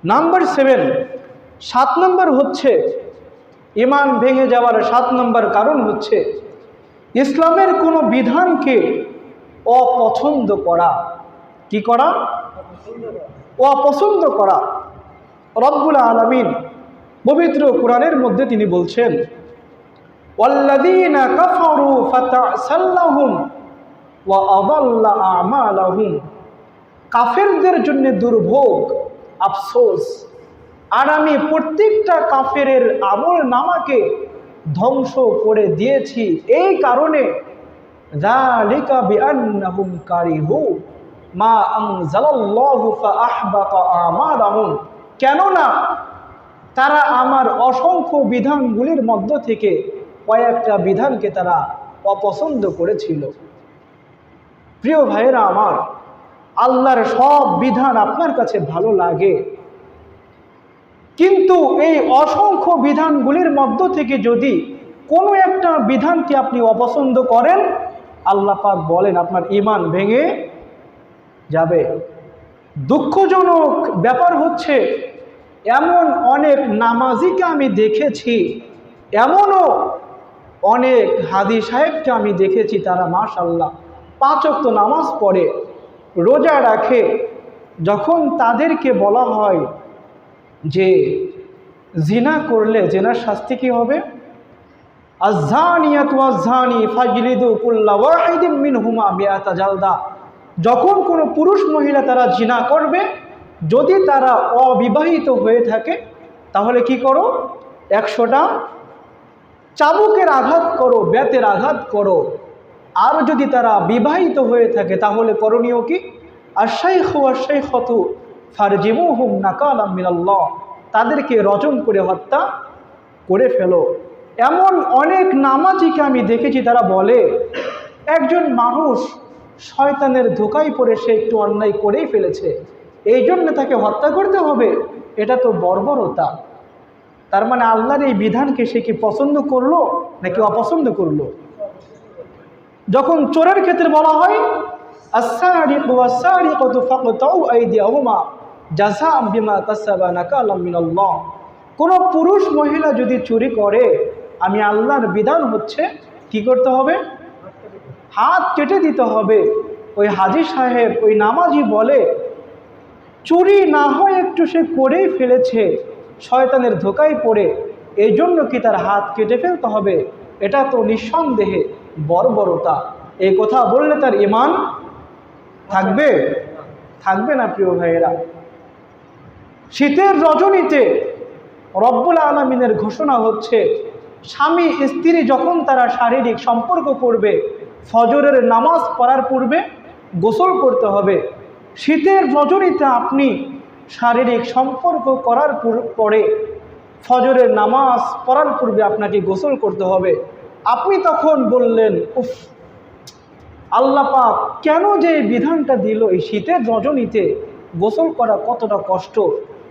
Number 7, 7 নম্বর হচ্ছে ঈমান ভেঙে যাওয়ার 7 নম্বর কারণ হচ্ছে ইসলামের কোনো বিধানকে অপছন্দ করা। কি করা? অপছন্দ করা। রব্বুল আলামিন পবিত্র কোরআনের মধ্যে তিনি বলছেন, ওয়াল্লাযীনা কাফারু ফাতাসাল্লাহুম ওয়া আযাল্লা আমালাহুম। কাফেরদের জন্য দুর্ভোগ, আফসোস। আর আমি প্রত্যেকটা কাফেরের আমল নামাকে ধ্বংস করে দিয়েছি এই কারণে, যালিকা বিআন্নাহুম কারিহু মা আনজালাল্লাহু ফাআহবাতা আমালাহুম। কেননা তারা আমার অসংখ্য বিধানগুলির মধ্য থেকে কয়েকটা বিধানকে তারা অপছন্দ করেছিল। প্রিয় ভাইয়েরা আমার, আল্লাহর সব বিধান আপনার কাছে ভালো লাগে, কিন্তু এই অসংখ্য বিধানগুলির মধ্য থেকে যদি কোনো একটা বিধানকে আপনি অপছন্দ করেন, আল্লাহ পাক বলেন আপনার ঈমান ভেঙে যাবে। দুঃখজনক ব্যাপার হচ্ছে এমন অনেক নামাজিকে আমি দেখেছি, এমনও অনেক হাদি সাহেবকে আমি দেখেছি, তারা মাশাআল্লাহ 5 ওয়াক্ত নামাজ পড়ে, রোজা রাখে। যখন তাদেরকে বলা হয় যে জিনা করলে জিনার শাস্তি কি হবে, আয-যানিয়াতু ওয়াজ-যানি ফাজলিদু কুল্লা ওয়াহিদিন মিনহুমা মিআতা জালদা। যখন কোনো পুরুষ মহিলা তারা জিনা করবে, যদি তারা অবিবাহিত হয়ে থাকে তাহলে কি করো, 100টা চাবুকের আঘাত করো, বেতের আঘাত করো। আর যদি তারা বিবাহিত হয়ে থাকে তাহলে করণীয় কি, আশ-শাইখু ওয়াশ-শাইখাতু ফারজিমুহুম নাকালাম মিনাল্লাহ। তাদেরকে রজম করে হত্যা করে ফেলো। এমন অনেক নামাজিকে আমি দেখেছি, তারা বলে একজন মানুষ শয়তানের ধোঁকায় পড়ে সে একটু অন্যায় করেই ফেলেছে, এই জন্য তাকে হত্যা করতে হবে। এটা তো বর্বরতা। তার মানে আল্লাহর এই বিধানকে সে কি পছন্দ করলো নাকি অপছন্দ করলো? যখন চোরের ক্ষেত্রে বলা হয় আস-সারিকু ওয়াস-সারিকাতু ফাকতাউ আইদিয়াহুমা জাযাআম বিমা কাসাবা নাকালাম মিনাল্লাহ। কোনো পুরুষ মহিলা যদি চুরি করে, আমি আল্লাহর বিধান হচ্ছে কি করতে হবে, হাত কেটে দিতে হবে। ওই হাজী সাহেব, ওই নামাজি বলে চুরি না হয় একটু সে করেই ফেলেছে শয়তানের ধোঁকায় পড়ে, এই জন্য কি তার হাত কেটে ফেলতে হবে? এটা তো নিঃসন্দেহে বর্বরতা। এই কথা বললে তার ঈমান থাকবে? থাকবে না। প্রিয় ভাইয়েরা, শীতের রজনীতে রব্বুল আলামিনের ঘোষণা হচ্ছে স্বামী স্ত্রী যখন তারা শারীরিক সম্পর্ক করবে, ফজরের নামাজ পড়ার পূর্বে গোসল করতে হবে। শীতের রজনীতে আপনি শারীরিক সম্পর্ক করার পরে ফজরের নামাজ পড়ার পূর্বে আপনাকে গোসল করতে হবে। আপনি তখন বললেন, উফ, আল্লাহ পাক কেন যে এই বিধানটা দিল, এই শীতের রজনীতে গোসল করা কতটা কষ্ট,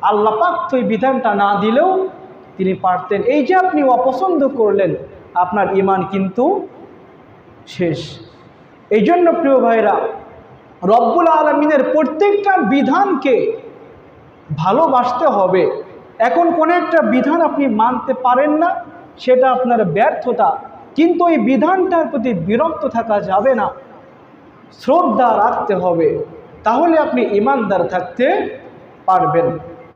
আল্লাহ পাক তো এই বিধানটা না দিলেও তিনি পারতেন। এই যে আপনি অপছন্দ করলেন, আপনার ঈমান কিন্তু শেষ। এই জন্য প্রিয় ভাইরা, রব্বুল আলামিনের প্রত্যেকটা বিধানকে ভালোবাসতে হবে। এখন কোনো একটা বিধান আপনি মানতে পারেন না, সেটা আপনার ব্যর্থতা, কিন্তু এই বিধানটার প্রতি বিরক্ত থাকা যাবে না, শ্রদ্ধা রাখতে হবে, তাহলে আপনি ঈমানদার থাকতে পারবেন।